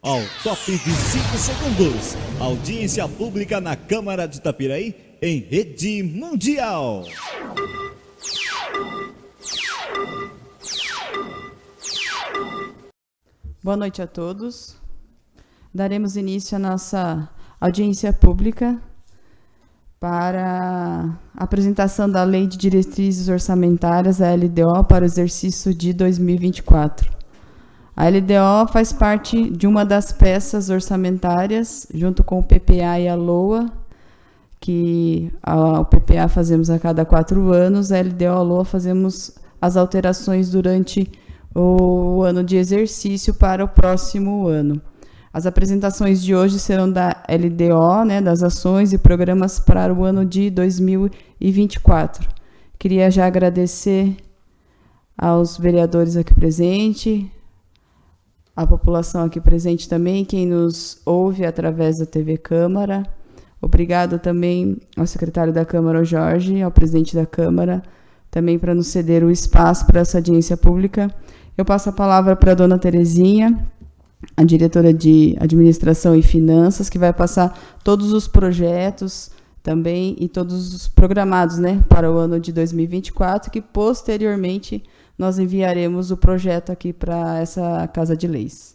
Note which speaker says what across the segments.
Speaker 1: ao top de 5 segundos. Audiência pública na Câmara de Itapiraí em rede mundial.
Speaker 2: Boa noite a todos. Daremos início à nossa audiência pública para a apresentação da Lei de Diretrizes Orçamentárias, a LDO, para o exercício de 2024. A LDO faz parte de uma das peças orçamentárias, junto com o PPA e a LOA, que o PPA fazemos a cada 4 anos, a LDO e a LOA fazemos as alterações durante o ano de exercício para o próximo ano. As apresentações de hoje serão da LDO, das ações e programas para o ano de 2024. Queria já agradecer aos vereadores aqui presentes, à população aqui presente também, quem nos ouve através da TV Câmara. Obrigado também ao secretário da Câmara, o Jorge, ao presidente da Câmara, também para nos ceder o espaço para essa audiência pública. Eu passo a palavra para a dona Terezinha, a diretora de Administração e Finanças, que vai passar todos os projetos também e todos os programados, para o ano de 2024, que posteriormente nós enviaremos o projeto aqui para essa Casa de Leis.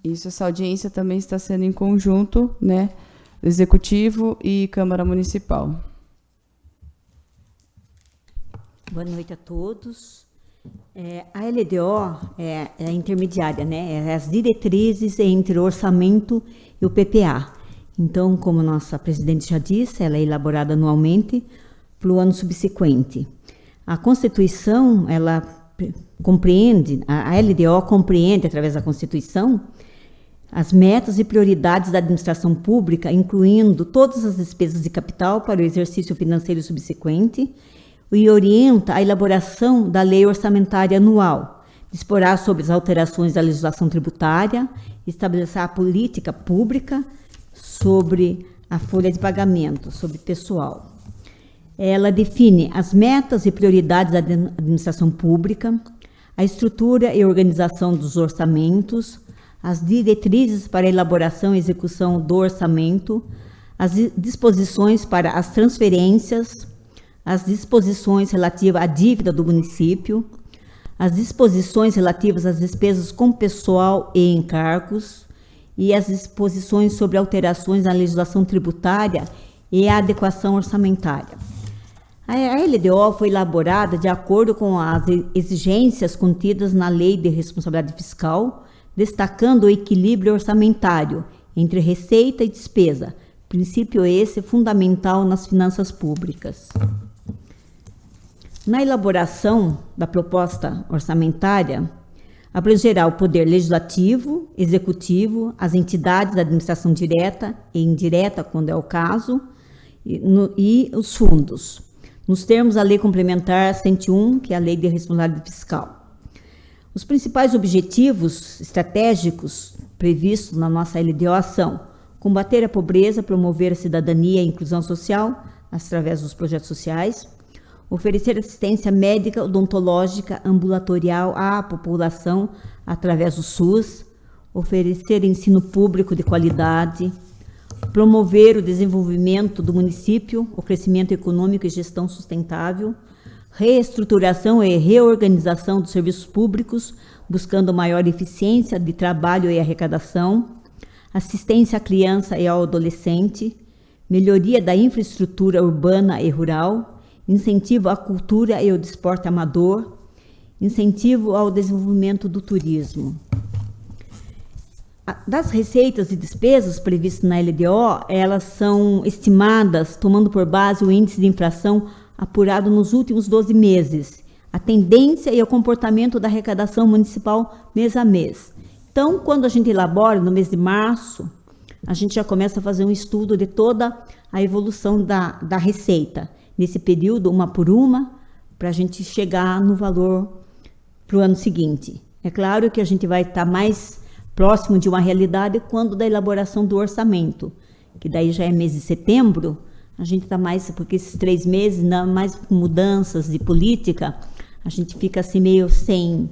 Speaker 2: Isso, essa audiência também está sendo em conjunto, Executivo e Câmara Municipal.
Speaker 3: Boa noite a todos. A LDO é a intermediária, é as diretrizes entre o orçamento e o PPA. Então, como nossa presidente já disse, ela é elaborada anualmente para o ano subsequente. A Constituição, ela compreende, a LDO compreende, através da Constituição, as metas e prioridades da administração pública, incluindo todas as despesas de capital para o exercício financeiro subsequente, e orienta a elaboração da lei orçamentária anual, disporá sobre as alterações da legislação tributária, estabelecer a política pública sobre a folha de pagamento, sobre pessoal. Ela define as metas e prioridades da administração pública, a estrutura e organização dos orçamentos, as diretrizes para a elaboração e execução do orçamento, as disposições para as transferências, as disposições relativas à dívida do município, as disposições relativas às despesas com pessoal e encargos e as disposições sobre alterações na legislação tributária e a adequação orçamentária. A LDO foi elaborada de acordo com as exigências contidas na Lei de Responsabilidade Fiscal, destacando o equilíbrio orçamentário entre receita e despesa, princípio esse fundamental nas finanças públicas. Na elaboração da proposta orçamentária, abrangerá o poder legislativo, executivo, as entidades da administração direta e indireta, quando é o caso, e os fundos, nos termos da Lei Complementar 101, que é a Lei de Responsabilidade Fiscal. Os principais objetivos estratégicos previstos na nossa LDO são combater a pobreza, promover a cidadania e a inclusão social, através dos projetos sociais, oferecer assistência médica, odontológica, ambulatorial à população através do SUS, oferecer ensino público de qualidade, promover o desenvolvimento do município, o crescimento econômico e gestão sustentável, reestruturação e reorganização dos serviços públicos, buscando maior eficiência de trabalho e arrecadação, assistência à criança e ao adolescente, melhoria da infraestrutura urbana e rural, incentivo à cultura e ao desporto amador, incentivo ao desenvolvimento do turismo. Das receitas e despesas previstas na LDO, elas são estimadas tomando por base o índice de inflação apurado nos últimos 12 meses, a tendência e o comportamento da arrecadação municipal mês a mês. Então, quando a gente elabora no mês de março, a gente já começa a fazer um estudo de toda a evolução da receita. Nesse período, uma por uma, para a gente chegar no valor para o ano seguinte. É claro que a gente vai estar mais próximo de uma realidade quando da elaboração do orçamento, que daí já é mês de setembro, a gente está mais, porque esses 3 meses, mais com mudanças de política, A gente fica assim meio sem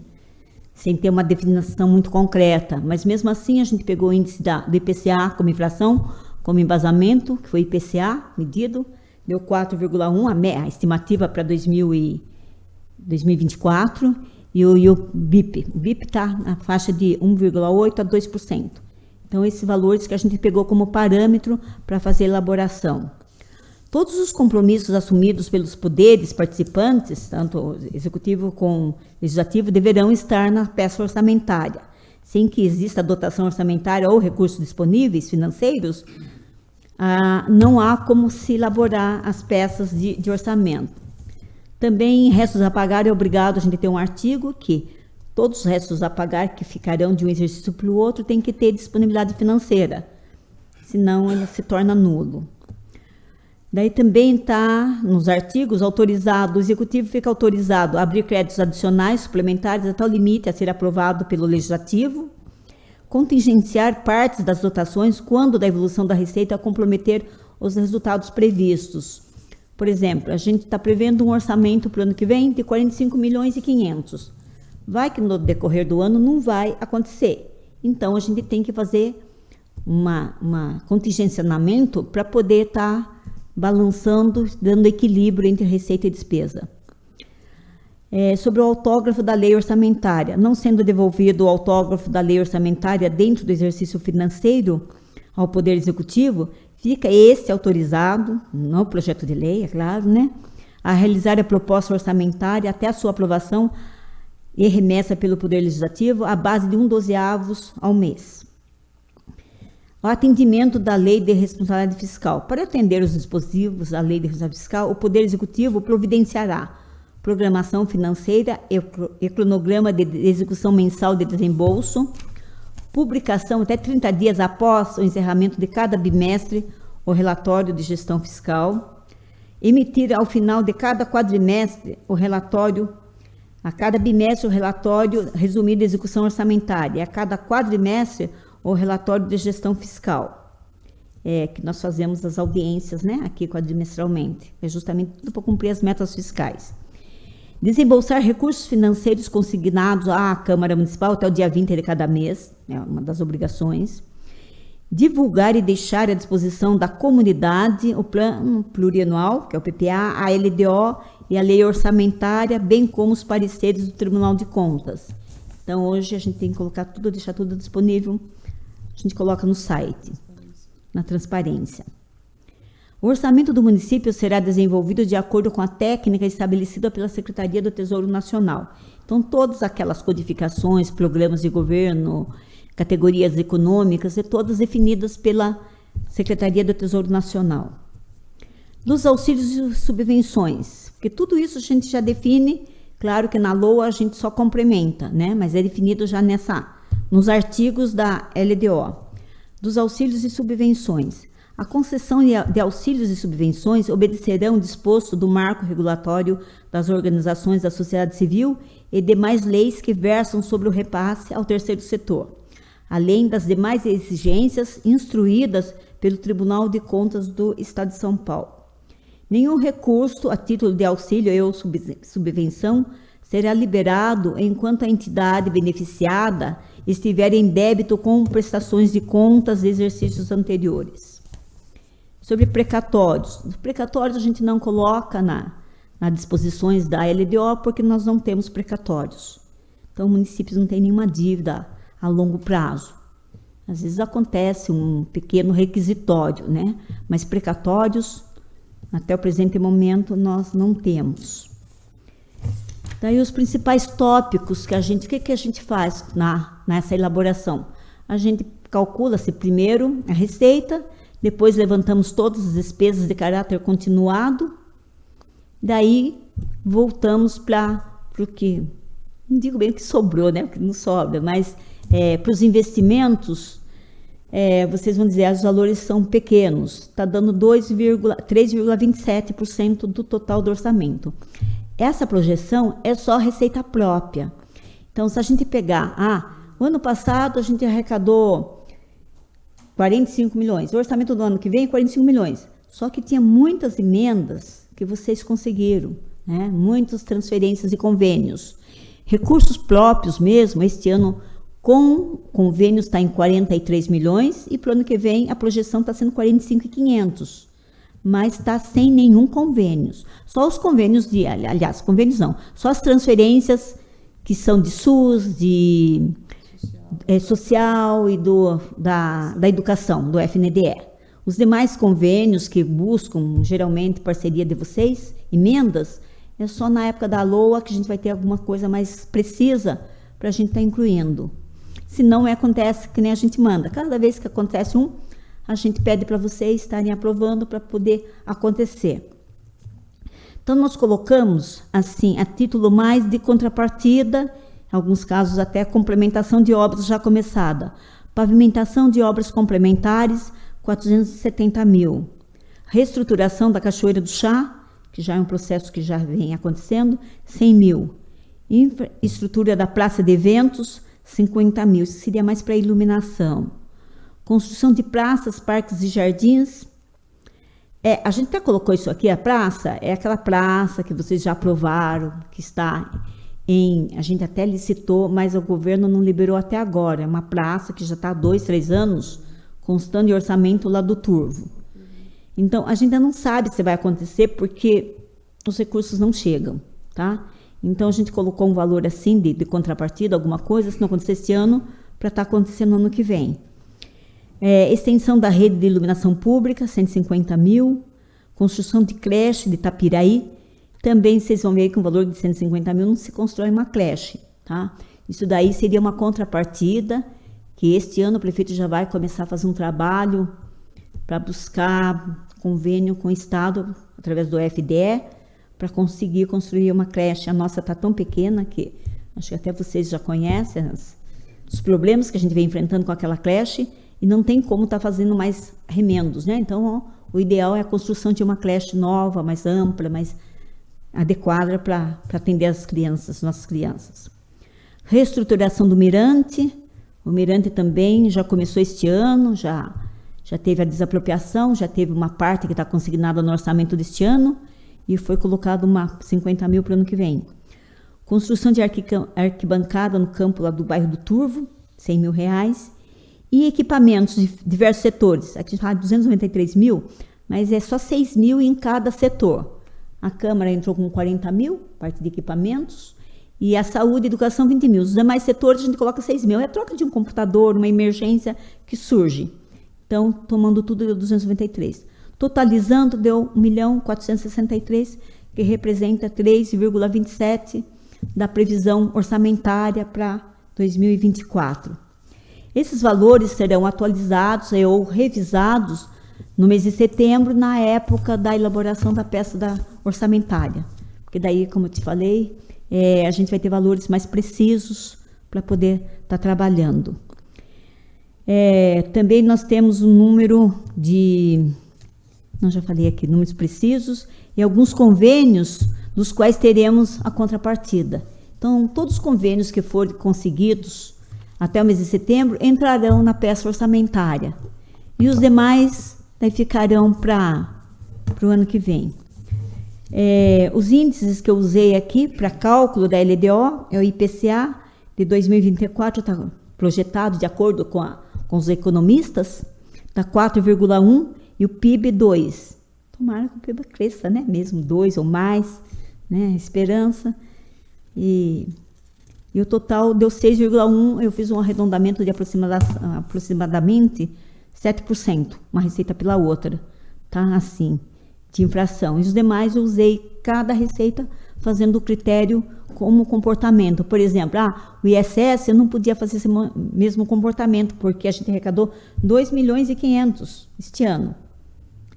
Speaker 3: ter uma definição muito concreta, mas mesmo assim a gente pegou o índice do IPCA como inflação, como embasamento, que foi IPCA medido, deu 4,1, a estimativa para 2024, e o BIP. O BIP está na faixa de 1,8% a 2%. Então, esses valores que a gente pegou como parâmetro para fazer a elaboração. Todos os compromissos assumidos pelos poderes participantes, tanto executivo como legislativo, deverão estar na peça orçamentária. Sem que exista dotação orçamentária ou recursos disponíveis financeiros, não há como se elaborar as peças de orçamento. Também, restos a pagar, é obrigado a gente ter um artigo que todos os restos a pagar que ficarão de um exercício para o outro tem que ter disponibilidade financeira, senão ele se torna nulo. Daí também está nos artigos autorizado, o executivo fica autorizado a abrir créditos adicionais, suplementares, até o limite a ser aprovado pelo legislativo, contingenciar partes das dotações quando da evolução da receita comprometer os resultados previstos. Por exemplo, a gente está prevendo um orçamento para o ano que vem de 45 milhões e 500. Vai que no decorrer do ano não vai acontecer. Então, a gente tem que fazer uma contingenciamento para poder estar balançando, dando equilíbrio entre receita e despesa. Sobre o autógrafo da lei orçamentária, não sendo devolvido o autógrafo da lei orçamentária dentro do exercício financeiro ao Poder Executivo, fica esse autorizado, no projeto de lei, é claro, né, a realizar a proposta orçamentária até a sua aprovação e remessa pelo Poder Legislativo à base de 1/12 ao mês. O atendimento da Lei de Responsabilidade Fiscal. Para atender os dispositivos da Lei de Responsabilidade Fiscal, o Poder Executivo providenciará programação financeira e cronograma de execução mensal de desembolso, publicação até 30 dias após o encerramento de cada bimestre o relatório de gestão fiscal, emitir ao final de cada quadrimestre o relatório, a cada bimestre o relatório resumido de execução orçamentária, e a cada quadrimestre o relatório de gestão fiscal, que nós fazemos as audiências, né, aqui quadrimestralmente, é justamente tudo para cumprir as metas fiscais. Desembolsar recursos financeiros consignados à Câmara Municipal até o dia 20 de cada mês, é uma das obrigações. Divulgar e deixar à disposição da comunidade o plano plurianual, que é o PPA, a LDO e a lei orçamentária, bem como os pareceres do Tribunal de Contas. Então, hoje a gente tem que colocar tudo, deixar tudo disponível, a gente coloca no site, na transparência. O orçamento do município será desenvolvido de acordo com a técnica estabelecida pela Secretaria do Tesouro Nacional. Então, todas aquelas codificações, programas de governo, categorias econômicas, todas definidas pela Secretaria do Tesouro Nacional. Dos auxílios e subvenções, porque tudo isso a gente já define, claro que na LOA a gente só complementa, né? Mas é definido já nos artigos da LDO. Dos auxílios e subvenções. A concessão de auxílios e subvenções obedecerão ao disposto do marco regulatório das organizações da sociedade civil e demais leis que versam sobre o repasse ao terceiro setor, além das demais exigências instruídas pelo Tribunal de Contas do Estado de São Paulo. Nenhum recurso a título de auxílio ou subvenção será liberado enquanto a entidade beneficiada estiver em débito com prestações de contas de exercícios anteriores. Sobre precatórios. Os precatórios a gente não coloca nas disposições da LDO porque nós não temos precatórios. Então, municípios não têm nenhuma dívida a longo prazo. Às vezes acontece um pequeno requisitório, né? Mas precatórios, até o presente momento, nós não temos. Daí os principais tópicos que a gente faz nessa elaboração? A gente calcula-se primeiro a receita, depois levantamos todas as despesas de caráter continuado, daí voltamos para o que, não digo bem o que sobrou, né, porque não sobra, mas para os investimentos, vocês vão dizer, os valores são pequenos, está dando 3,27% do total do orçamento. Essa projeção é só receita própria. Então, se a gente pegar, o ano passado a gente arrecadou 45 milhões, o orçamento do ano que vem é 45 milhões, só que tinha muitas emendas que vocês conseguiram, né? Muitas transferências e convênios. Recursos próprios mesmo, este ano, com convênios está em 43 milhões e para o ano que vem a projeção está sendo 45.500, mas está sem nenhum convênio. Só os convênios aliás, convênios não, só as transferências que são de SUS, de social e da educação, do FNDE. Os demais convênios que buscam, geralmente, parceria de vocês, emendas, é só na época da LOA que a gente vai ter alguma coisa mais precisa para a gente estar incluindo. Se não, acontece que nem a gente manda. Cada vez que acontece a gente pede para vocês estarem aprovando para poder acontecer. Então, nós colocamos, assim, a título mais de contrapartida, em alguns casos até complementação de obras já começada. Pavimentação de obras complementares, 470 mil. Reestruturação da Cachoeira do Chá, que já é um processo que já vem acontecendo, 100 mil. Infraestrutura da Praça de Eventos, 50 mil. Isso seria mais para iluminação. Construção de praças, parques e jardins. A gente até colocou isso aqui, a praça, é aquela praça que vocês já aprovaram, que está a gente até licitou, mas o governo não liberou até agora. É uma praça que já está há 2, 3 anos, constando em orçamento lá do Turvo. Então, a gente ainda não sabe se vai acontecer, porque os recursos não chegam, tá? Então, a gente colocou um valor assim de contrapartida, alguma coisa, se não acontecer este ano, para estar acontecendo no ano que vem. Extensão da rede de iluminação pública, 150 mil. Construção de creche de Itapiraí. Também vocês vão ver que com um valor de 150 mil não se constrói uma creche, tá? Isso daí seria uma contrapartida, que este ano o prefeito já vai começar a fazer um trabalho para buscar convênio com o Estado, através do FDE, para conseguir construir uma creche. A nossa está tão pequena que acho que até vocês já conhecem os problemas que a gente vem enfrentando com aquela creche, e não tem como estar fazendo mais remendos, né? Então, o ideal é a construção de uma creche nova, mais ampla, mais adequada para atender as crianças, nossas crianças. Reestruturação do Mirante. O Mirante também já começou este ano, já teve a desapropriação, já teve uma parte que está consignada no orçamento deste ano, e foi colocado 50 mil para o ano que vem. Construção de arquibancada no campo lá do bairro do Turvo, 100 mil reais. E equipamentos de diversos setores. Aqui a gente fala de 293 mil, mas é só 6 mil em cada setor. A Câmara entrou com 40 mil, parte de equipamentos, e a saúde e educação 20 mil. Os demais setores a gente coloca 6 mil. É a troca de um computador, uma emergência que surge. Então, tomando tudo, deu 293. Totalizando, deu 1.463.000, que representa 3,27% da previsão orçamentária para 2024. Esses valores serão atualizados ou revisados no mês de setembro, na época da elaboração da peça orçamentária. Porque daí, como eu te falei, a gente vai ter valores mais precisos para poder estar trabalhando. Também nós temos um número já falei aqui, números precisos, e alguns convênios dos quais teremos a contrapartida. Então, todos os convênios que forem conseguidos até o mês de setembro entrarão na peça orçamentária. E os demais daí ficarão para o ano que vem. Os índices que eu usei aqui para cálculo da LDO é o IPCA de 2024, está projetado de acordo com os economistas, está 4,1 e o PIB 2. Tomara que o PIB cresça, né? Mesmo 2 ou mais, né? Esperança. E o total deu 6,1, eu fiz um arredondamento de aproximadamente 7%, uma receita pela outra, tá? Assim, de infração. E os demais eu usei cada receita fazendo o critério como comportamento. Por exemplo, o ISS eu não podia fazer esse mesmo comportamento, porque a gente arrecadou 2.500.000 este ano.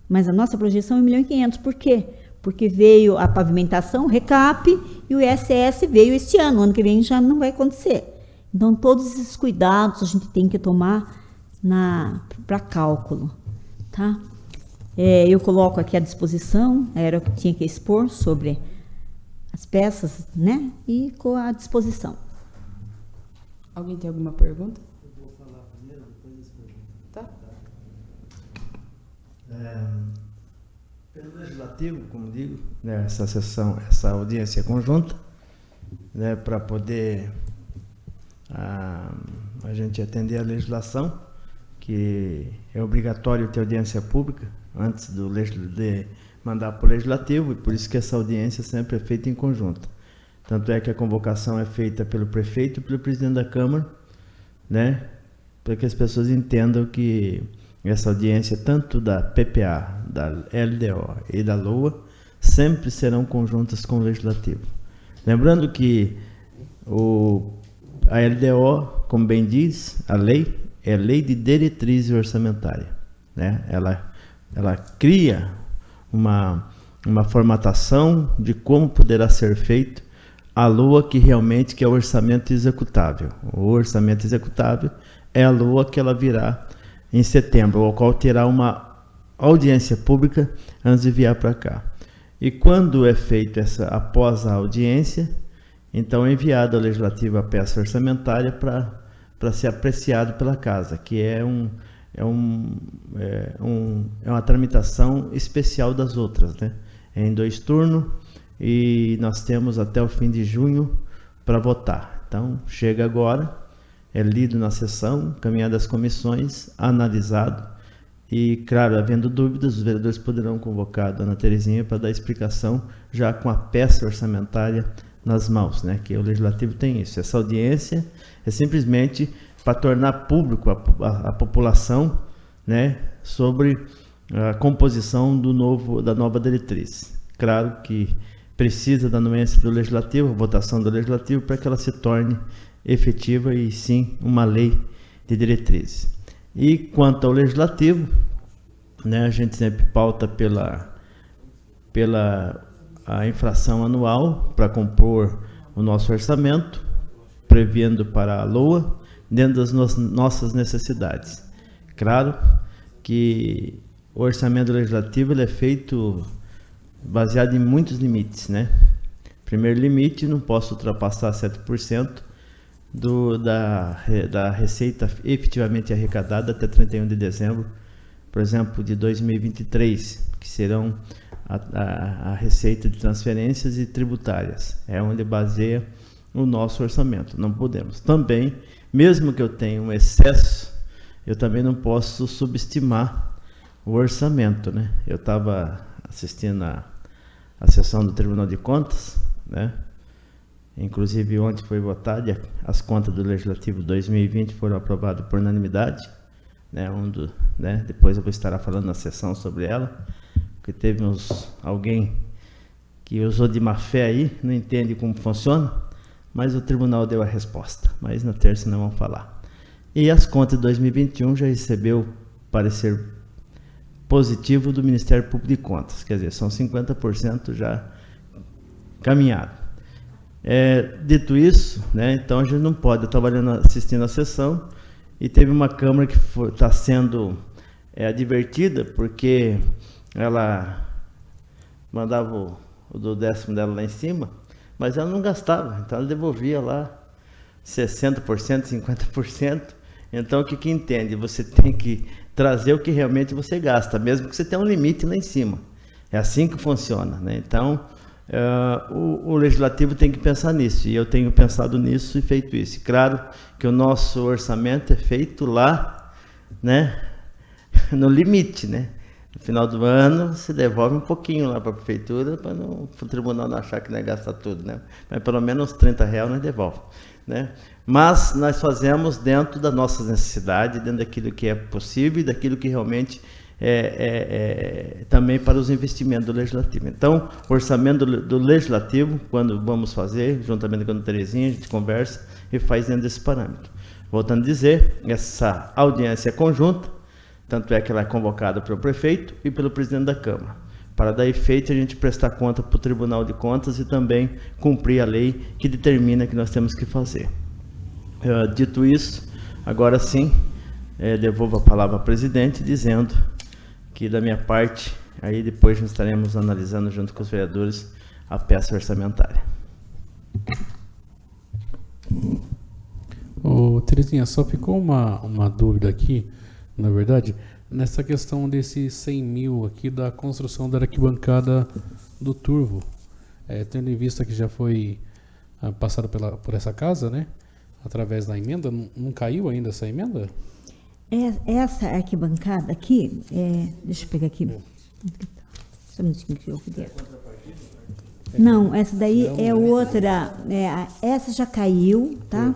Speaker 3: Mas a nossa projeção é 1.500.000. Por quê? Porque veio a pavimentação, recap, e o ISS veio este ano. O ano que vem já não vai acontecer. Então, todos esses cuidados a gente tem que tomar para cálculo, tá? Eu coloco aqui à disposição, era o que tinha que expor sobre as peças, né? E com a disposição.
Speaker 2: Alguém tem alguma pergunta?
Speaker 4: Eu vou falar primeiro, depois as perguntas.
Speaker 2: Tá.
Speaker 4: Pelo Legislativo, como digo, né, essa sessão, essa audiência conjunta, né, para poder a gente atender a legislação, que é obrigatório ter audiência pública antes de mandar para o Legislativo, e por isso que essa audiência sempre é feita em conjunto. Tanto é que a convocação é feita pelo prefeito e pelo presidente da Câmara, né, para que as pessoas entendam que essa audiência, tanto da PPA, da LDO e da LOA, sempre serão conjuntas com o Legislativo. Lembrando que a LDO, como bem diz, a lei é Lei de Diretriz Orçamentária, né? Ela cria uma formatação de como poderá ser feito a LOA, que realmente que é o orçamento executável. O orçamento executável é a LOA que ela virá em setembro, ao qual terá uma audiência pública antes de vir para cá. E quando é feito após a audiência, então é enviada ao Legislativo a peça orçamentária para ser apreciado pela Casa, que é uma tramitação especial das outras, né? É em 2 turnos e nós temos até o fim de junho para votar. Então, chega agora, é lido na sessão, caminhado às comissões, analisado e, claro, havendo dúvidas, os vereadores poderão convocar a dona Terezinha para dar explicação já com a peça orçamentária nas mãos, né? Que o Legislativo tem isso. Essa audiência é simplesmente para tornar público a população, né, sobre a composição da nova diretriz. Claro que precisa da anuência do Legislativo, a votação do Legislativo, para que ela se torne efetiva e sim uma lei de diretrizes. E quanto ao Legislativo, né, a gente sempre pauta pela a inflação anual para compor o nosso orçamento, prevendo para a LOA, dentro das nossas necessidades. Claro que o orçamento legislativo ele é feito baseado em muitos limites, né? Primeiro limite, não posso ultrapassar 7% da receita efetivamente arrecadada até 31 de dezembro, por exemplo, de 2023, que serão a receita de transferências e tributárias. É onde baseia o nosso orçamento. Não podemos. Também, mesmo que eu tenha um excesso, eu também não posso subestimar o orçamento, né? Eu estava assistindo a sessão do Tribunal de Contas, né? Inclusive ontem foi votado, as contas do Legislativo 2020 foram aprovadas por unanimidade, né? Depois eu vou estar falando na sessão sobre ela, porque teve alguém que usou de má fé aí, não entende como funciona, mas o tribunal deu a resposta, mas na terça não vamos falar. E as contas de 2021 já recebeu parecer positivo do Ministério Público de Contas, quer dizer, são 50% já caminhado. Dito isso, né, então a gente não pode, eu estava assistindo a sessão e teve uma Câmara que está sendo advertida, porque ela mandava o do 10º dela lá em cima, mas ela não gastava, então ela devolvia lá 60%, 50%. Então o que entende? Você tem que trazer o que realmente você gasta, mesmo que você tenha um limite lá em cima. É assim que funciona, né? Então o Legislativo tem que pensar nisso, e eu tenho pensado nisso e feito isso. Claro que o nosso orçamento é feito lá, né, no limite, né? No final do ano, se devolve um pouquinho lá para a prefeitura, para o tribunal não achar que nós gasta tudo, né? Mas pelo menos R$30 nós devolve, né? Mas nós fazemos dentro das nossas necessidades, dentro daquilo que é possível e daquilo que realmente também para os investimentos do Legislativo. Então, o orçamento do Legislativo, quando vamos fazer, juntamente com a Terezinha, a gente conversa e faz dentro desse parâmetro. Voltando a dizer, essa audiência conjunta, tanto é que ela é convocada pelo prefeito e pelo presidente da Câmara, para dar efeito a gente prestar conta para o Tribunal de Contas e também cumprir a lei que determina que nós temos que fazer. Dito isso, agora sim, devolvo a palavra ao presidente, dizendo que da minha parte, aí depois nós estaremos analisando junto com os vereadores a peça orçamentária.
Speaker 5: Terezinha, só ficou uma dúvida aqui, na verdade, Nessa questão desses 100 mil aqui da construção da arquibancada do Turvo, tendo em vista que já foi passado por essa casa, né? Através da emenda, não caiu ainda essa emenda?
Speaker 3: Essa arquibancada aqui, deixa eu pegar aqui. Só um minutinho que eu puder. Não, essa daí é outra. Essa já caiu, tá?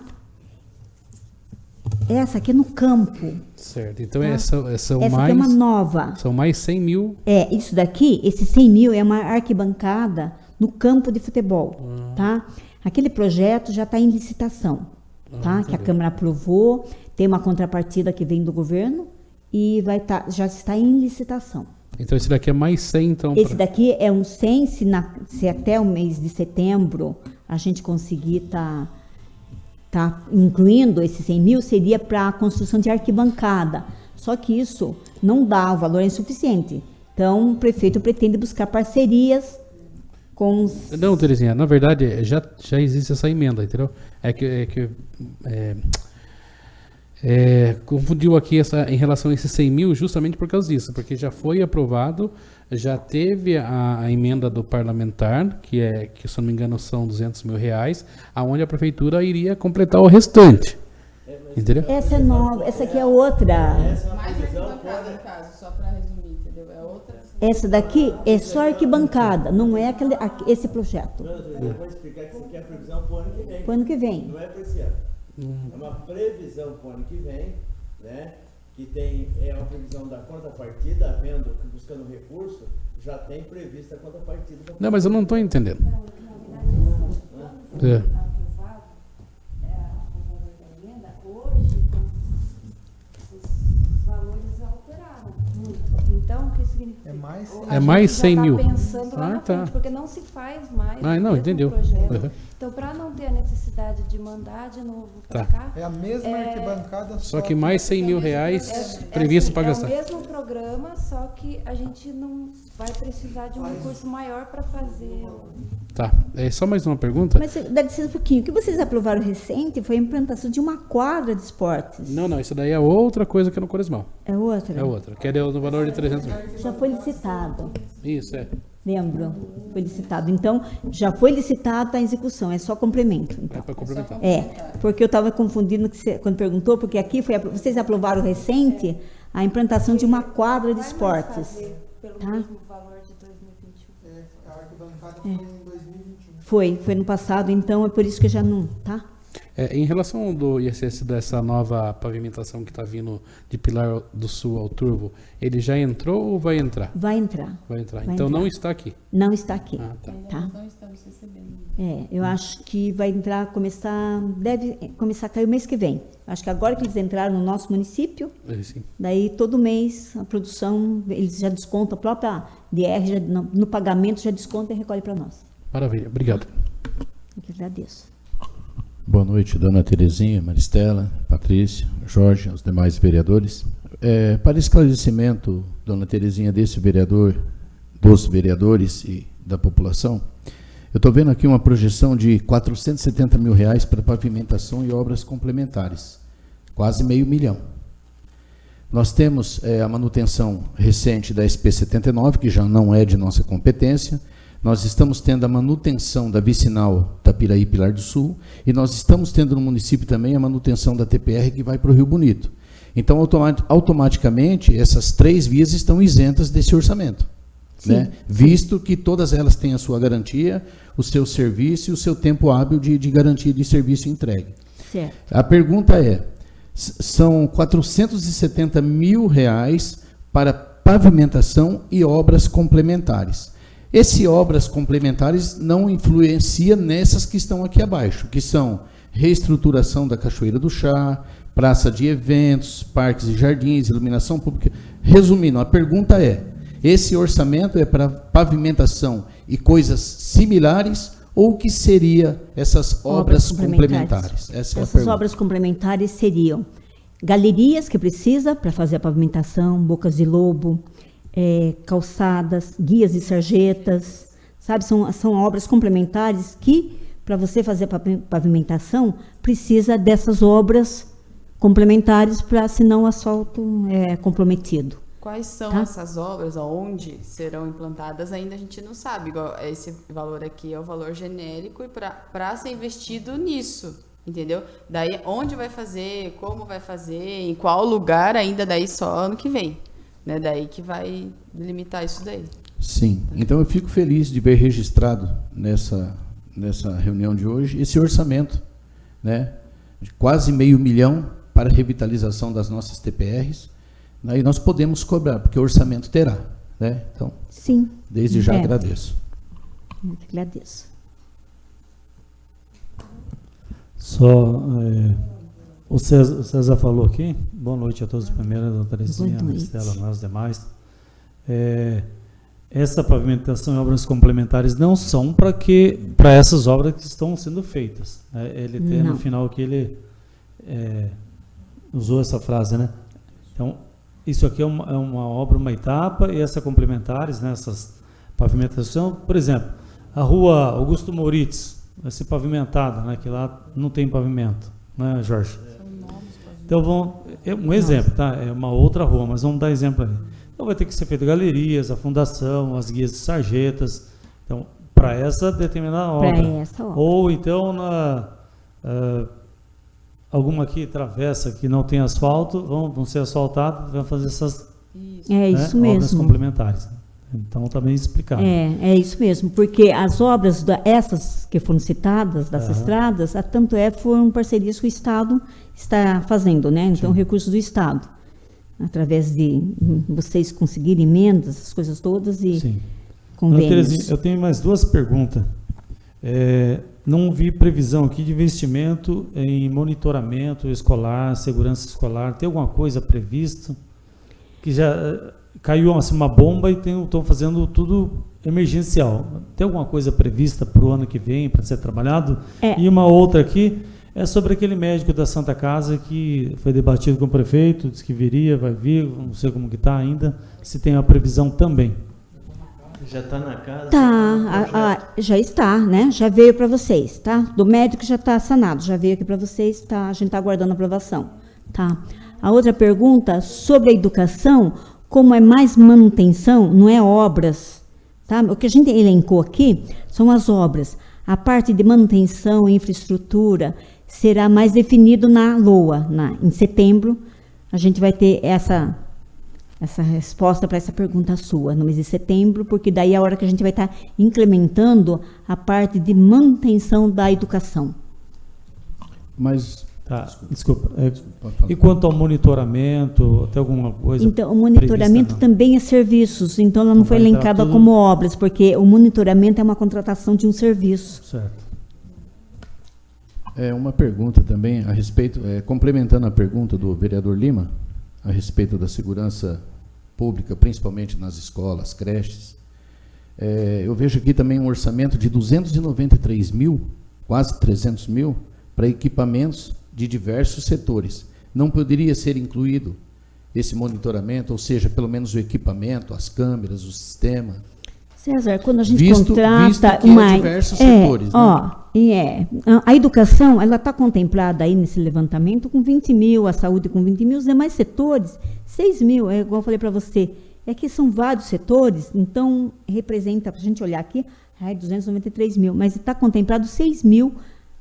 Speaker 3: Essa aqui é no campo.
Speaker 5: Certo, então essa
Speaker 3: Essa aqui é uma nova.
Speaker 5: São mais 100 mil.
Speaker 3: Isso daqui, esse 100 mil é uma arquibancada no campo de futebol, tá? Aquele projeto já está em licitação, tá? Que a Câmara aprovou, tem uma contrapartida que vem do governo e já está em licitação.
Speaker 5: Então esse daqui é mais 100, então?
Speaker 3: Esse daqui é um 100, se até o mês de setembro a gente conseguir tá incluindo esses 100 mil, seria para a construção de arquibancada. Só que isso não dá, o valor é insuficiente. Então, o prefeito pretende buscar parcerias com os...
Speaker 5: Não, Terezinha, na verdade, já existe essa emenda, entendeu? Confundiu aqui em relação a esses 100 mil justamente por causa disso, porque já foi aprovado, já teve a emenda do parlamentar, que se não me engano são 200 mil reais, aonde a prefeitura iria completar o restante, entendeu?
Speaker 3: Essa é nova, essa aqui é outra.
Speaker 2: Mais arquibancada, no caso, só para resumir, entendeu? É outra.
Speaker 3: Essa daqui é só arquibancada, não é esse projeto.
Speaker 4: Eu vou explicar que isso aqui é a previsão para o ano que vem.
Speaker 3: Para o ano que vem.
Speaker 4: Não é para esse ano. É uma previsão para o ano que vem, né? Que é uma previsão da contrapartida, buscando recurso, já tem prevista a contrapartida.
Speaker 5: Não, mas eu não estou entendendo.
Speaker 6: Então, o que significa?
Speaker 5: É mais 100 mil.
Speaker 6: Pensando lá na frente, porque não se faz mais.
Speaker 5: Não, entendeu.
Speaker 6: Projeto. Então, para não ter a necessidade de mandar de novo para cá...
Speaker 7: É a mesma arquibancada.
Speaker 5: Só que mais 100 mil reais previsto para gastar.
Speaker 6: É o mesmo programa, só que a gente não vai precisar de um recurso maior para fazer...
Speaker 5: Tá, só mais uma pergunta?
Speaker 3: Mas dá licença um pouquinho. O que vocês aprovaram recente foi a implantação de uma quadra de esportes.
Speaker 5: Não, isso daí é outra coisa que é no Corismal.
Speaker 3: É outra?
Speaker 5: É outra, que é no valor de 300 mil.
Speaker 3: Já foi licitado.
Speaker 5: Isso,
Speaker 3: Lembro, foi licitado. Então, já foi licitado, está em execução, é só complemento. Então.
Speaker 5: É para complementar.
Speaker 3: Porque eu estava confundindo quando perguntou, porque aqui vocês aprovaram recente a implantação de uma quadra de esportes.
Speaker 6: Pelo mesmo valor de 2021.
Speaker 7: A arquibancada foi em 2021.
Speaker 3: Foi no passado, então é por isso que já não, tá?
Speaker 5: Em relação do ISS dessa nova pavimentação que está vindo de Pilar do Sul ao Turvo, ele já entrou ou vai entrar?
Speaker 3: Vai entrar.
Speaker 5: Vai entrar.
Speaker 3: Vai
Speaker 5: Então
Speaker 3: entrar.
Speaker 5: não está aqui.
Speaker 3: Não está aqui.
Speaker 5: Tá.
Speaker 6: Não estamos recebendo.
Speaker 3: Eu acho que vai deve começar a cair o mês que vem. Acho que agora que eles entraram no nosso município,
Speaker 5: Sim.
Speaker 3: daí todo mês a produção, eles já descontam, a própria DR no pagamento já desconta e recolhe para nós.
Speaker 5: Maravilha, obrigado.
Speaker 3: Eu que agradeço.
Speaker 8: Boa noite, dona Terezinha, Maristela, Patrícia, Jorge, os demais vereadores. Para esclarecimento, dona Terezinha, dos vereadores e da população, eu estou vendo aqui uma projeção de R$470 mil para pavimentação e obras complementares, quase R$500 mil. Nós temos a manutenção recente da SP-79, que já não é de nossa competência. Nós estamos tendo a manutenção da vicinal Tapiraí Pilar do Sul e nós estamos tendo no município também a manutenção da TPR que vai para o Rio Bonito. Então, automaticamente, essas 3 vias estão isentas desse orçamento, né? Visto que todas elas têm a sua garantia, o seu serviço e o seu tempo hábil de garantia de serviço entregue.
Speaker 3: Certo.
Speaker 8: A pergunta são R$470 mil para pavimentação e obras complementares. Esse obras complementares não influencia nessas que estão aqui abaixo, que são reestruturação da Cachoeira do Chá, praça de eventos, parques e jardins, iluminação pública. Resumindo, a pergunta esse orçamento é para pavimentação e coisas similares ou o que seria essas obras complementares?
Speaker 3: Essas obras complementares seriam galerias que precisa para fazer a pavimentação, bocas de lobo, calçadas, guias e sarjetas, sabe? São obras complementares que, para você fazer a pavimentação, precisa dessas obras complementares, senão o asfalto é comprometido.
Speaker 2: Quais são
Speaker 3: Tá.
Speaker 2: essas obras, aonde serão implantadas, ainda a gente não sabe. Igual esse valor aqui é o valor genérico e para ser investido nisso, entendeu? Daí onde vai fazer, como vai fazer, em qual lugar, ainda daí só ano que vem, né? Daí que vai limitar isso daí.
Speaker 8: Sim, então eu fico feliz de ver registrado nessa reunião de hoje esse orçamento, né, de quase R$500 mil para a revitalização das nossas TPRs. Aí nós podemos cobrar, porque o orçamento terá, né? Então,
Speaker 3: Sim.
Speaker 8: desde já agradeço.
Speaker 3: Eu que agradeço.
Speaker 9: Só, o César falou aqui, boa noite a todos, primeiro, a doutora Terezinha, a Maristela, nós demais. Essa pavimentação e obras complementares não são para essas obras que estão sendo feitas. Ele tem no final que ele usou essa frase, né? Então, isso aqui é uma obra, uma etapa, e essa complementares, né, essas pavimentação, por exemplo, a rua Augusto Moritz vai ser pavimentada, né, que lá não tem pavimento, né, Jorge? Então, um exemplo, tá? É uma outra rua, mas vamos dar exemplo ali. Então, vai ter que ser feito galerias, a fundação, as guias de sarjetas, então, para essa determinada obra. Ou então, alguma aqui, travessa, que não tem asfalto, vão ser asfaltadas, vão fazer essas
Speaker 3: isso mesmo.
Speaker 9: Obras complementares. Então, está bem explicado.
Speaker 3: É isso mesmo, porque as obras, essas que foram citadas, das estradas, tanto foram parcerias que o Estado está fazendo, né? Então, recursos do Estado, através de vocês conseguirem emendas, essas coisas todas, e convênios.
Speaker 9: Eu tenho mais duas perguntas. Não vi previsão aqui de investimento em monitoramento escolar, segurança escolar. Tem alguma coisa prevista? Que já caiu assim, uma bomba e estão fazendo tudo emergencial. Tem alguma coisa prevista para o ano que vem, para ser trabalhado? E uma outra aqui é sobre aquele médico da Santa Casa que foi debatido com o prefeito, disse que viria, vai vir, não sei como que está ainda, se tem a previsão também.
Speaker 4: Já está na casa?
Speaker 3: Já está, né? Já veio para vocês, tá? Do médico já está sanado, já veio aqui para vocês, tá? A gente está aguardando a aprovação, tá? A outra pergunta, sobre a educação, como é mais manutenção, não é obras, tá? O que a gente elencou aqui são as obras. A parte de manutenção e infraestrutura será mais definido na LOA, em setembro. A gente vai ter essa resposta para essa pergunta sua, no mês de setembro, porque daí é a hora que a gente vai estar implementando a parte de manutenção da educação.
Speaker 8: Mas...
Speaker 9: Desculpa. E quanto ao monitoramento, tem alguma coisa?
Speaker 3: Então, o monitoramento também é serviços, então ela não foi elencada como obras, porque o monitoramento é uma contratação de um serviço.
Speaker 9: Certo.
Speaker 8: Uma pergunta também a respeito, complementando a pergunta do vereador Lima, a respeito da segurança pública, principalmente nas escolas, creches. Eu vejo aqui também um orçamento de 293 mil, quase 300 mil, para equipamentos de diversos setores. Não poderia ser incluído esse monitoramento, ou seja, pelo menos o equipamento, as câmeras, o sistema?
Speaker 3: César, quando a gente contrata
Speaker 8: diversos setores, né?
Speaker 3: A educação, ela está contemplada aí nesse levantamento com 20 mil, a saúde com 20 mil, os demais setores, 6 mil, igual eu falei para você, que são vários setores, então representa, para a gente olhar aqui, 293 mil, mas está contemplado 6 mil.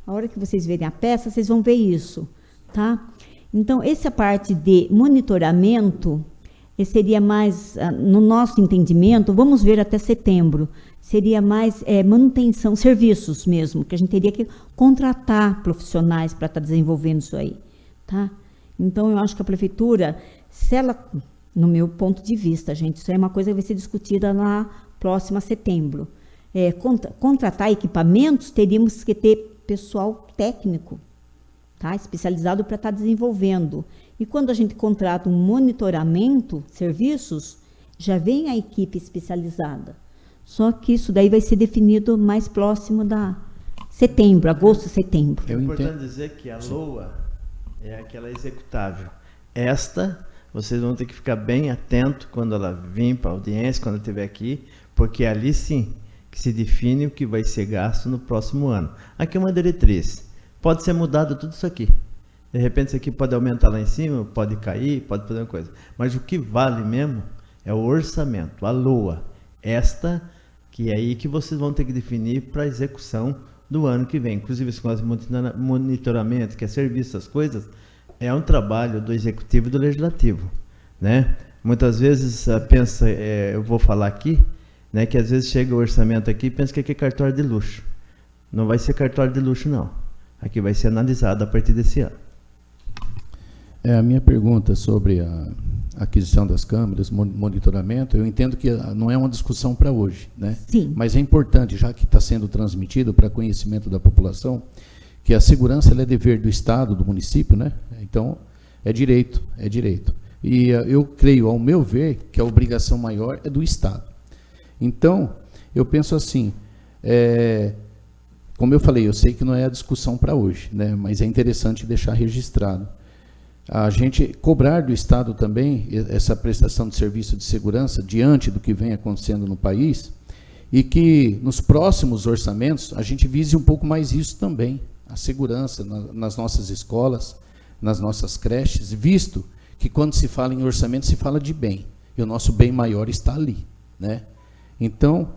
Speaker 3: A hora que vocês verem a peça, vocês vão ver isso, tá? Então, essa parte de monitoramento seria mais, no nosso entendimento, vamos ver até setembro, seria mais manutenção, serviços mesmo, que a gente teria que contratar profissionais para estar desenvolvendo isso aí, tá? Então, eu acho que a prefeitura, se ela, no meu ponto de vista, gente, isso é uma coisa que vai ser discutida na próxima setembro. Contratar equipamentos, teríamos que ter pessoal técnico, tá? Especializado para estar desenvolvendo. E quando a gente contrata um monitoramento, serviços, já vem a equipe especializada. Só que isso daí vai ser definido mais próximo da setembro, agosto, setembro.
Speaker 4: É importante dizer que a LOA é aquela executável. Esta, vocês vão ter que ficar bem atento quando ela vir para a audiência, quando ela estiver aqui, porque ali sim que se define o que vai ser gasto no próximo ano. Aqui é uma diretriz. Pode ser mudado tudo isso aqui. De repente isso aqui pode aumentar lá em cima, pode cair, pode fazer uma coisa. Mas o que vale mesmo é o orçamento, a LOA. Esta que é aí que vocês vão ter que definir para a execução do ano que vem. Inclusive esse negócio de monitoramento, que é serviço, essas coisas, é um trabalho do Executivo e do Legislativo, né? Muitas vezes pensa, eu vou falar aqui, né, que às vezes chega o orçamento aqui e pensa que aqui é cartório de luxo. Não vai ser cartório de luxo, não. Aqui vai ser analisado a partir desse ano.
Speaker 8: A minha pergunta sobre a aquisição das câmeras, monitoramento, eu entendo que não é uma discussão para hoje, né?
Speaker 3: Sim.
Speaker 8: Mas é importante, já que está sendo transmitido para conhecimento da população, que a segurança ela é dever do Estado, do município, né? Então, é direito, é direito. E eu creio, ao meu ver, que a obrigação maior é do Estado. Então, eu penso assim, como eu falei, eu sei que não é a discussão para hoje, né? Mas é interessante deixar registrado. A gente cobrar do Estado também essa prestação de serviço de segurança diante do que vem acontecendo no país e que nos próximos orçamentos a gente vise um pouco mais isso também, a segurança nas nossas escolas, nas nossas creches, visto que quando se fala em orçamento se fala de bem, e o nosso bem maior está ali, né? Então,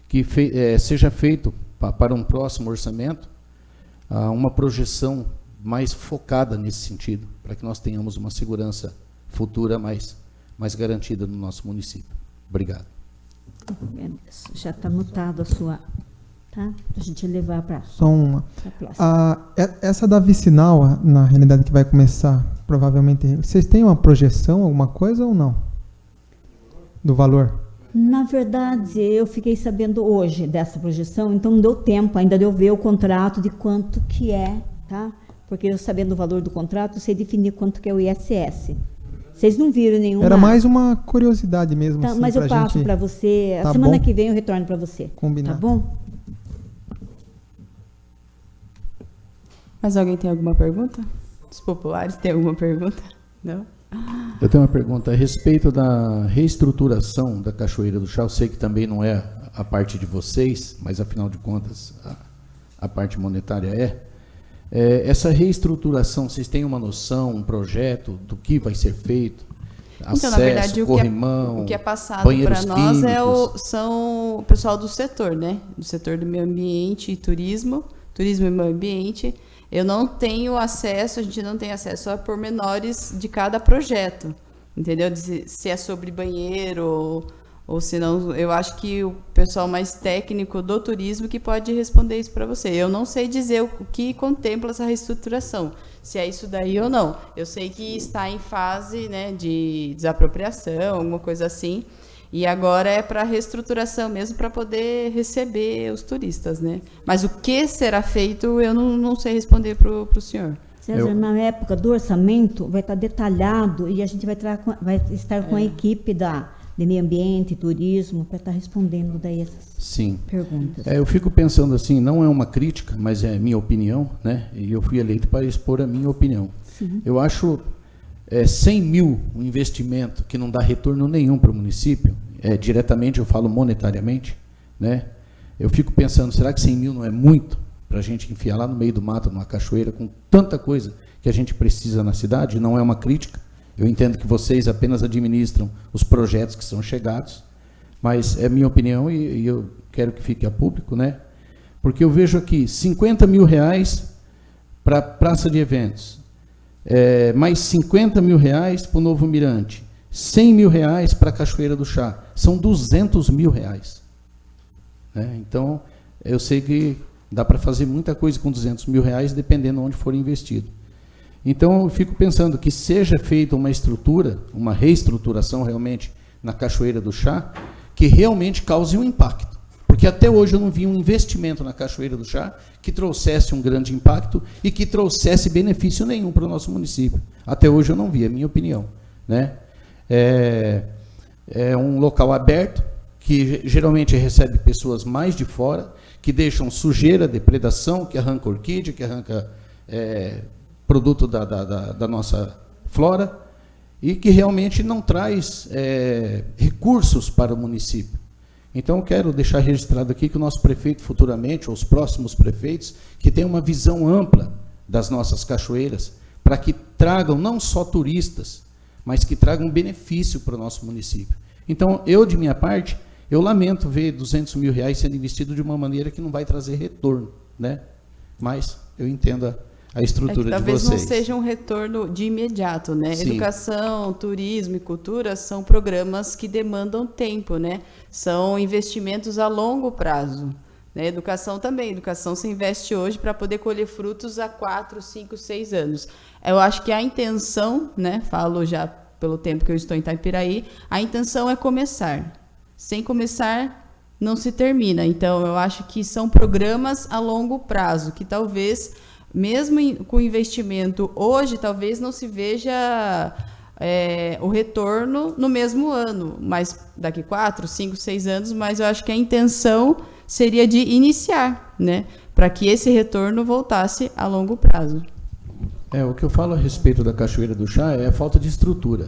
Speaker 8: que seja feito para um próximo orçamento uma projeção mais focada nesse sentido, para que nós tenhamos uma segurança futura mais garantida no nosso município. Obrigado.
Speaker 3: Já está anotado a sua, tá? Para a gente levar para
Speaker 7: Só uma.
Speaker 3: a próxima.
Speaker 7: Essa da vicinal, na realidade, que vai começar, provavelmente, vocês têm uma projeção, alguma coisa ou não? Do valor?
Speaker 3: Na verdade, eu fiquei sabendo hoje dessa projeção, então não deu tempo ainda de eu ver o contrato de quanto que é, tá? Porque eu sabendo o valor do contrato, eu sei definir quanto que é o ISS. Vocês não viram nenhuma...
Speaker 7: Era mais uma curiosidade mesmo.
Speaker 3: Tá,
Speaker 7: assim,
Speaker 3: mas eu passo para você, a semana que vem eu retorno para você.
Speaker 7: Combinado.
Speaker 3: Tá bom?
Speaker 2: Mais alguém tem alguma pergunta? Os populares têm alguma pergunta? Não?
Speaker 8: Eu tenho uma pergunta a respeito da reestruturação da Cachoeira do Chá. Eu sei que também não é a parte de vocês, mas afinal de contas a parte monetária é. Essa reestruturação, vocês têm uma noção, um projeto do que vai ser feito? Acesso,
Speaker 2: Então, na verdade,
Speaker 8: corrimão,
Speaker 2: o que é passado
Speaker 8: banheiros
Speaker 2: para nós
Speaker 8: químicos.
Speaker 2: são o pessoal do setor, né? Do setor do meio ambiente e turismo e meio ambiente. Eu não tenho acesso, a gente não tem acesso a pormenores de cada projeto, entendeu? Se é sobre banheiro ou se não, eu acho que o pessoal mais técnico do turismo que pode responder isso para você. Eu não sei dizer o que contempla essa reestruturação, se é isso daí ou não. Eu sei que está em fase, né, de desapropriação, alguma coisa assim, e agora é para reestruturação mesmo, para poder receber os turistas, né? Mas o que será feito, eu não sei responder para o senhor.
Speaker 3: César, na época do orçamento, vai estar detalhado e a gente vai estar com a equipe de meio ambiente, turismo, para estar respondendo daí essas perguntas.
Speaker 8: Eu fico pensando assim, não é uma crítica, mas é minha opinião, né? E eu fui eleito para expor a minha opinião.
Speaker 3: Sim.
Speaker 8: Eu acho 100 mil um investimento que não dá retorno nenhum para o município, diretamente eu falo monetariamente, né? Eu fico pensando, será que 100 mil não é muito para a gente enfiar lá no meio do mato, numa cachoeira, com tanta coisa que a gente precisa na cidade? Não é uma crítica. Eu entendo que vocês apenas administram os projetos que são chegados, mas é minha opinião e eu quero que fique a público, né? Porque eu vejo aqui 50 mil reais para a praça de eventos, mais 50 mil reais para o Novo Mirante, 100 mil reais para a Cachoeira do Chá, são 200 mil reais. Né? Então, eu sei que dá para fazer muita coisa com 200 mil reais, dependendo de onde for investido. Então, eu fico pensando que seja feita uma estrutura, uma reestruturação realmente na Cachoeira do Chá, que realmente cause um impacto. Porque até hoje eu não vi um investimento na Cachoeira do Chá que trouxesse um grande impacto e que trouxesse benefício nenhum para o nosso município. Até hoje eu não vi, é a minha opinião. Né? É um local aberto, que geralmente recebe pessoas mais de fora, que deixam sujeira, depredação, que arranca orquídea, que arranca produto da nossa flora, e que realmente não traz recursos para o município. Então, eu quero deixar registrado aqui que o nosso prefeito futuramente, ou os próximos prefeitos, que tenham uma visão ampla das nossas cachoeiras, para que tragam não só turistas, mas que tragam benefício para o nosso município. Então, eu, de minha parte, eu lamento ver 200 mil reais sendo investido de uma maneira que não vai trazer retorno, né? Mas eu entendo a estrutura de
Speaker 2: talvez
Speaker 8: vocês.
Speaker 2: não seja um retorno de imediato, né?
Speaker 8: Sim.
Speaker 2: Educação, turismo e cultura são programas que demandam tempo, né? São investimentos a longo prazo. Né? Educação também. Educação se investe hoje para poder colher frutos a 4, 5, 6 anos. Eu acho que a intenção, né? Falo já pelo tempo que eu estou em Itapiraí, a intenção é começar. Sem começar, não se termina. Então, eu acho que são programas a longo prazo, que talvez, mesmo com investimento hoje, talvez não se veja o retorno no mesmo ano, mas daqui 4, 5, 6 anos, mas eu acho que a intenção seria de iniciar, né, para que esse retorno voltasse a longo prazo.
Speaker 8: O que eu falo a respeito da Cachoeira do Chá é a falta de estrutura.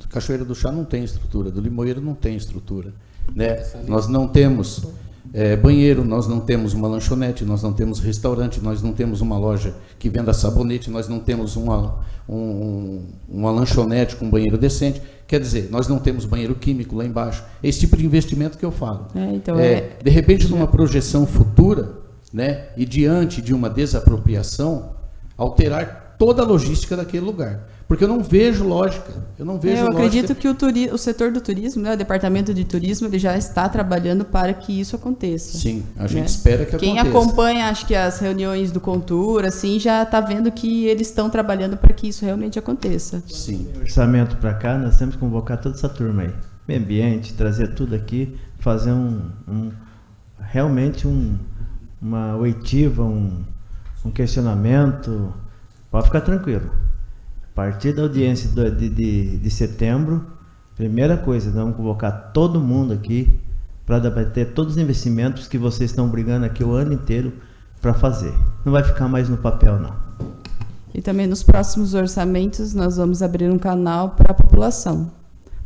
Speaker 8: Cachoeira do Chá não tem estrutura, do Limoeiro não tem estrutura, né? Nós não temos banheiro, nós não temos uma lanchonete, nós não temos restaurante, nós não temos uma loja que venda sabonete, nós não temos uma lanchonete com banheiro decente. Quer dizer, nós não temos banheiro químico lá embaixo. Esse tipo de investimento que eu falo. De repente, numa projeção futura, né, e diante de uma desapropriação, alterar toda a logística daquele lugar. Porque eu não vejo lógica. Eu
Speaker 2: acredito que o setor do turismo, né, o departamento de turismo, ele já está trabalhando para que isso aconteça.
Speaker 8: Sim, a gente espera que
Speaker 2: Quem
Speaker 8: aconteça.
Speaker 2: acompanha, acho que as reuniões do Contura, assim, já está vendo que eles estão trabalhando para que isso realmente aconteça.
Speaker 8: Sim.
Speaker 4: Orçamento para cá, nós temos que convocar toda essa turma aí. Meio ambiente, trazer tudo aqui, fazer realmente uma oitiva, um questionamento. Pode ficar tranquilo. A partir da audiência de setembro, primeira coisa, nós vamos convocar todo mundo aqui para debater todos os investimentos que vocês estão brigando aqui o ano inteiro para fazer. Não vai ficar mais no papel, não.
Speaker 2: E também nos próximos orçamentos nós vamos abrir um canal para a população.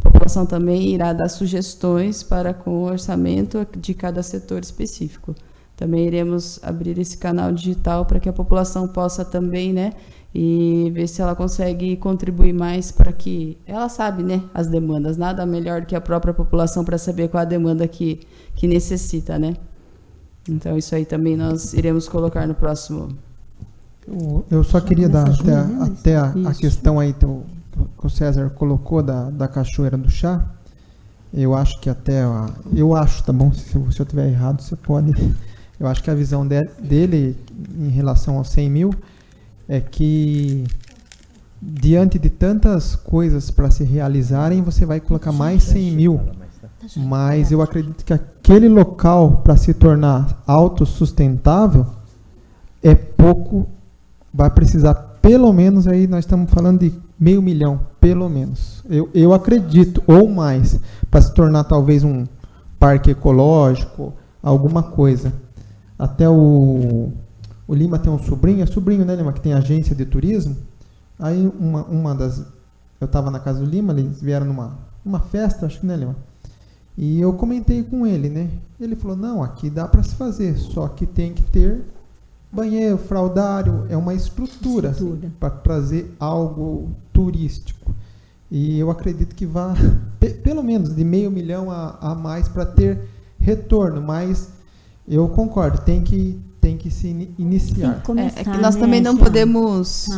Speaker 2: A população também irá dar sugestões para com o orçamento de cada setor específico. Também iremos abrir esse canal digital para que a população possa também, né, e ver se ela consegue contribuir mais para que ela sabe, né, as demandas. Nada melhor do que a própria população para saber qual a demanda que necessita, né? Então, isso aí também nós iremos colocar no próximo.
Speaker 7: Eu só queria dar até a questão aí que o César colocou da Cachoeira do Chá. Eu acho que tá bom, se eu estiver errado, você pode. Eu acho que a visão dele em relação aos 100 mil é que, diante de tantas coisas para se realizarem, você vai colocar mais 100 mil. Mas eu acredito que aquele local, para se tornar autossustentável, é pouco. Vai precisar, pelo menos, aí nós estamos falando de 500 mil, pelo menos. Eu acredito, ou mais, para se tornar talvez um parque ecológico, alguma coisa. Até o Lima tem um sobrinho, é sobrinho, né, Lima, que tem agência de turismo. Aí eu estava na casa do Lima, eles vieram numa festa, acho que, né, Lima? E eu comentei com ele, né? Ele falou, não, aqui dá para se fazer, só que tem que ter banheiro, fraldário, é uma estrutura. Para trazer algo turístico. E eu acredito que vá, pelo menos, de 500 mil a mais para ter retorno, mas eu concordo, tem que se iniciar.
Speaker 2: É que nós também não podemos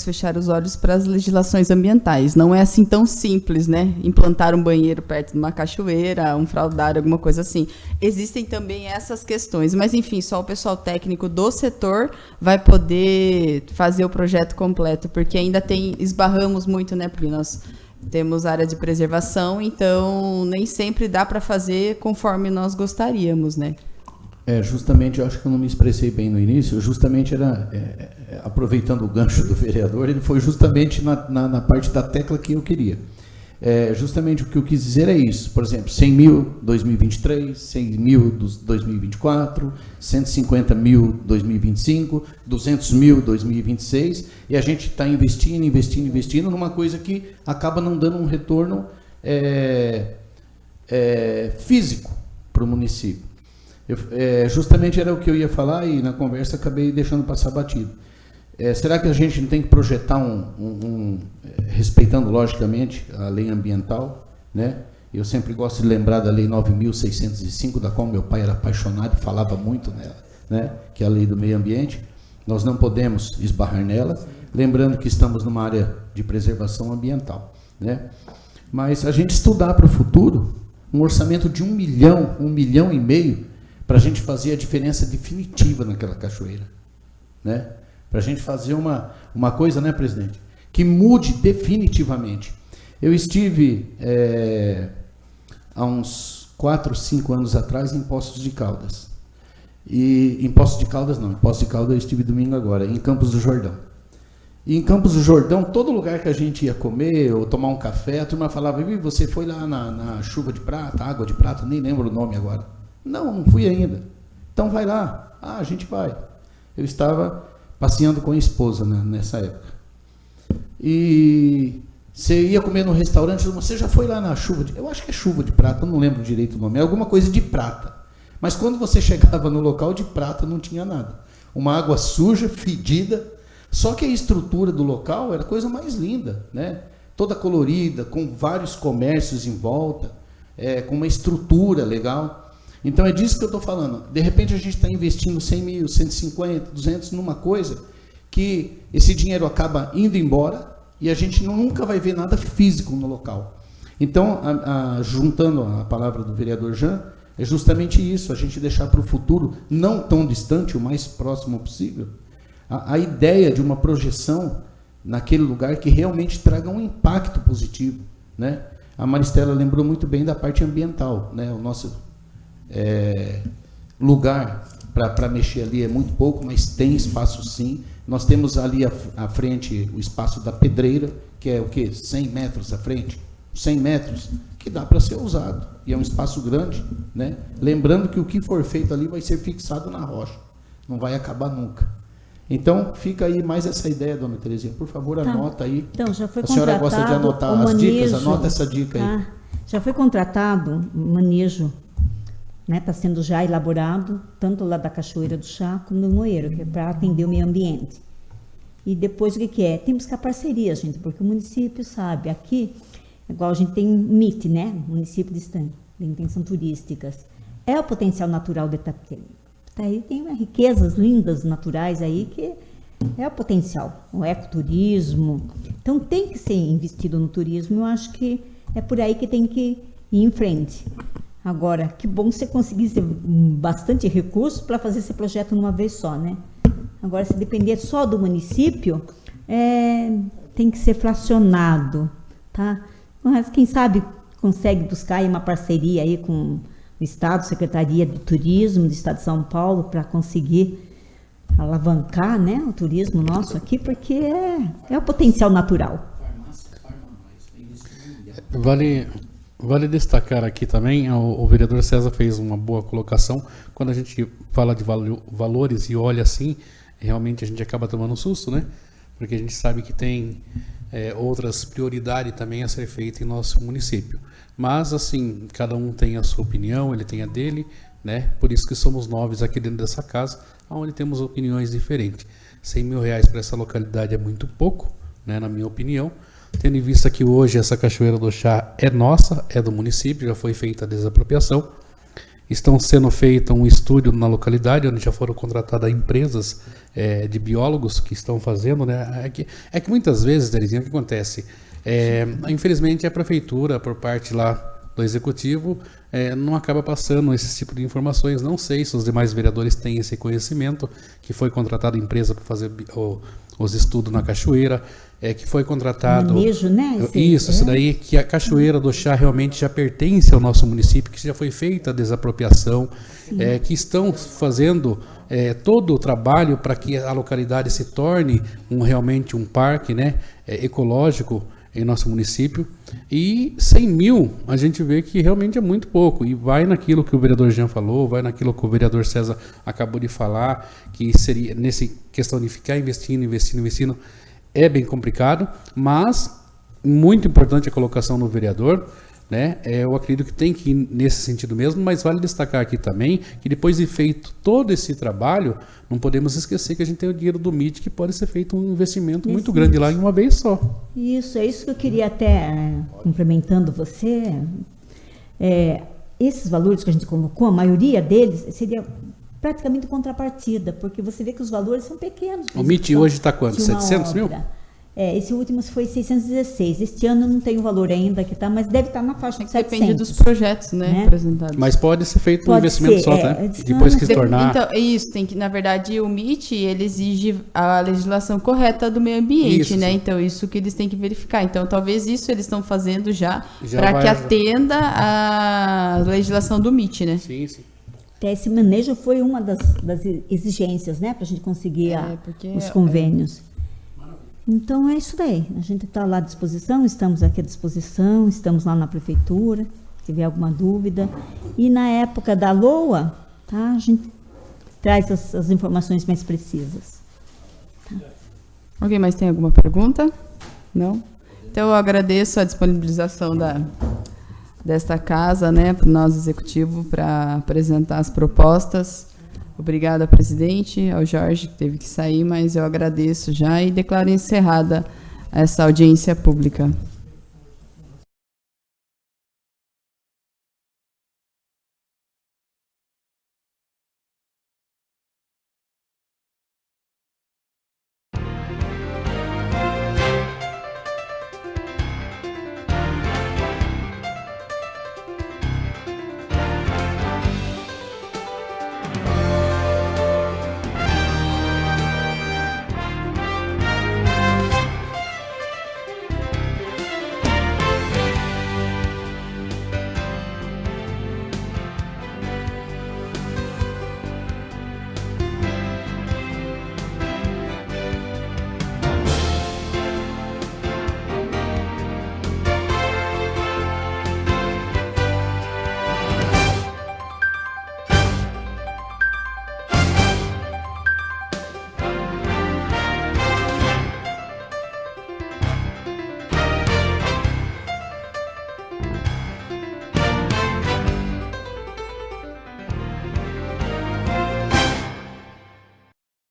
Speaker 2: fechar os olhos para as legislações ambientais. Não é assim tão simples, né? Implantar um banheiro perto de uma cachoeira, um fraldário, alguma coisa assim. Existem também essas questões, mas enfim, só o pessoal técnico do setor vai poder fazer o projeto completo, porque ainda esbarramos muito, né? Porque nós temos área de preservação, então nem sempre dá para fazer conforme nós gostaríamos, né?
Speaker 8: Justamente, eu acho que eu não me expressei bem no início, justamente era, aproveitando o gancho do vereador, ele foi justamente na parte da tecla que eu queria. Justamente o que eu quis dizer é isso, por exemplo, 100 mil 2023, 100 mil 2024, 150 mil 2025, 200 mil 2026, e a gente está investindo numa coisa que acaba não dando um retorno físico para o município. Justamente era o que eu ia falar e na conversa acabei deixando passar batido. Será que a gente não tem que projetar respeitando logicamente a lei ambiental, né? Eu sempre gosto de lembrar da lei 9.605, da qual meu pai era apaixonado e falava muito nela, né? Que é a lei do meio ambiente. Nós não podemos esbarrar nela, lembrando que estamos numa área de preservação ambiental, né? Mas a gente estudar para o futuro um orçamento de 1 milhão, 1,5 milhão, para a gente fazer a diferença definitiva naquela cachoeira, né? Para a gente fazer uma coisa, né, presidente, que mude definitivamente. Eu estive há uns 4, 5 anos atrás em Poços de Caldas. E em Poços de Caldas não, em Poços de Caldas eu estive domingo agora, em Campos do Jordão. E em Campos do Jordão, todo lugar que a gente ia comer ou tomar um café, a turma falava: você foi lá na chuva de prata, água de prata, nem lembro o nome agora. Não fui ainda. Então vai lá. A gente vai. Eu estava passeando com a esposa, né, nessa época. E você ia comer no restaurante, você já foi lá na chuva de... Eu acho que é chuva de prata, eu não lembro direito o nome, é alguma coisa de prata. Mas quando você chegava no local de prata, não tinha nada. Uma água suja, fedida, só que a estrutura do local era a coisa mais linda, né? Toda colorida, com vários comércios em volta, com uma estrutura legal. Então é disso que eu estou falando. De repente a gente está investindo 100 mil, 150, 200 numa coisa que esse dinheiro acaba indo embora e a gente nunca vai ver nada físico no local. Então, juntando a palavra do vereador Jean, é justamente isso, a gente deixar para o futuro, não tão distante, o mais próximo possível, a ideia de uma projeção naquele lugar que realmente traga um impacto positivo, né? A Maristela lembrou muito bem da parte ambiental, né? O nosso lugar para mexer ali é muito pouco, mas tem espaço sim. Nós temos ali à frente o espaço da pedreira, que é o quê? 100 metros à frente, 100 metros, que dá para ser usado, e é um espaço grande, né? Lembrando que o que for feito ali vai ser fixado na rocha, não vai acabar nunca. Então, fica aí mais essa ideia, dona Terezinha, por favor, anota aí.
Speaker 3: Então, já foi
Speaker 8: a senhora gosta de anotar as dicas, anota essa dica aí.
Speaker 3: Já foi contratado um manejo, né? Está sendo já elaborado, tanto lá da Cachoeira do Chá, como do Moeiro, que é para atender o meio ambiente. E depois, o que é? Tem que buscar parceria, gente, porque o município sabe, aqui, igual a gente tem MIT, né? Município distante, de intenção turísticas. É o potencial natural de Itapetininga. Aí tem riquezas lindas, naturais aí, que é o potencial, o ecoturismo. Então, tem que ser investido no turismo, eu acho que é por aí que tem que ir em frente. Agora, que bom você conseguisse bastante recurso para fazer esse projeto numa vez só, né? Agora, se depender só do município, tem que ser fracionado, tá? Mas quem sabe consegue buscar aí uma parceria aí com o Estado, Secretaria de Turismo do Estado de São Paulo, para conseguir alavancar, né, o turismo nosso aqui, porque é o potencial natural.
Speaker 5: Vale destacar aqui também, o vereador César fez uma boa colocação. Quando a gente fala de valores e olha assim, realmente a gente acaba tomando um susto, né? Porque a gente sabe que tem outras prioridades também a ser feita em nosso município. Mas, assim, cada um tem a sua opinião, ele tem a dele, né? Por isso que somos 9 aqui dentro dessa casa, onde temos opiniões diferentes. 100 mil reais para essa localidade é muito pouco, né, na minha opinião. Tendo em vista que hoje essa Cachoeira do Chá é nossa, é do município, já foi feita a desapropriação. Estão sendo feito um estudo na localidade, onde já foram contratadas empresas de biólogos que estão fazendo, né? É que muitas vezes, Terezinha, o que acontece? Infelizmente a prefeitura, por parte lá do executivo, não acaba passando esse tipo de informações. Não sei se os demais vereadores têm esse conhecimento, que foi contratada empresa para fazer os estudos na cachoeira, que foi contratado...
Speaker 3: Manejo, né?
Speaker 5: Isso daí, que a Cachoeira do Chá realmente já pertence ao nosso município, que já foi feita a desapropriação, que estão fazendo todo o trabalho para que a localidade se torne realmente um parque, né, ecológico em nosso município. E 100 mil, a gente vê que realmente é muito pouco, e vai naquilo que o vereador Jean falou, vai naquilo que o vereador César acabou de falar, que seria nessa questão de ficar investindo, é bem complicado, mas muito importante a colocação do vereador, né? Eu acredito que tem que ir nesse sentido mesmo, mas vale destacar aqui também que depois de feito todo esse trabalho, não podemos esquecer que a gente tem o dinheiro do MIT, que pode ser feito um investimento muito grande lá em uma vez só.
Speaker 3: Isso, é isso que eu queria até, complementando você, esses valores que a gente colocou, a maioria deles seria praticamente contrapartida, porque você vê que os valores são pequenos.
Speaker 5: O MIT hoje está quanto? 700 mil?
Speaker 3: Esse último foi 616. Este ano não tem o valor ainda que está, mas deve estar na faixa de 700.
Speaker 2: Depende dos projetos, né, apresentados.
Speaker 5: Mas pode ser feito um investimento só, tá? Depois que se tornar...
Speaker 2: Então, isso, tem que, na verdade, o MIT, ele exige a legislação correta do meio ambiente,
Speaker 5: isso,
Speaker 2: né?
Speaker 5: sim.
Speaker 2: Então, isso que eles têm que verificar. Então, talvez isso eles estão fazendo já para que atenda a legislação do MIT, né?
Speaker 5: Sim, sim.
Speaker 3: Até esse manejo foi uma das exigências, né, para a gente conseguir os convênios. Então, é isso daí. A gente está lá à disposição, estamos aqui à disposição, estamos lá na prefeitura, se tiver alguma dúvida. E na época da LOA, tá, a gente traz as informações mais precisas. Tá.
Speaker 2: Alguém mais tem alguma pergunta? Não? Então, eu agradeço a disponibilização desta casa, né, para o nosso executivo, para apresentar as propostas. Obrigada, presidente, ao Jorge, que teve que sair, mas eu agradeço já e declaro encerrada essa audiência pública.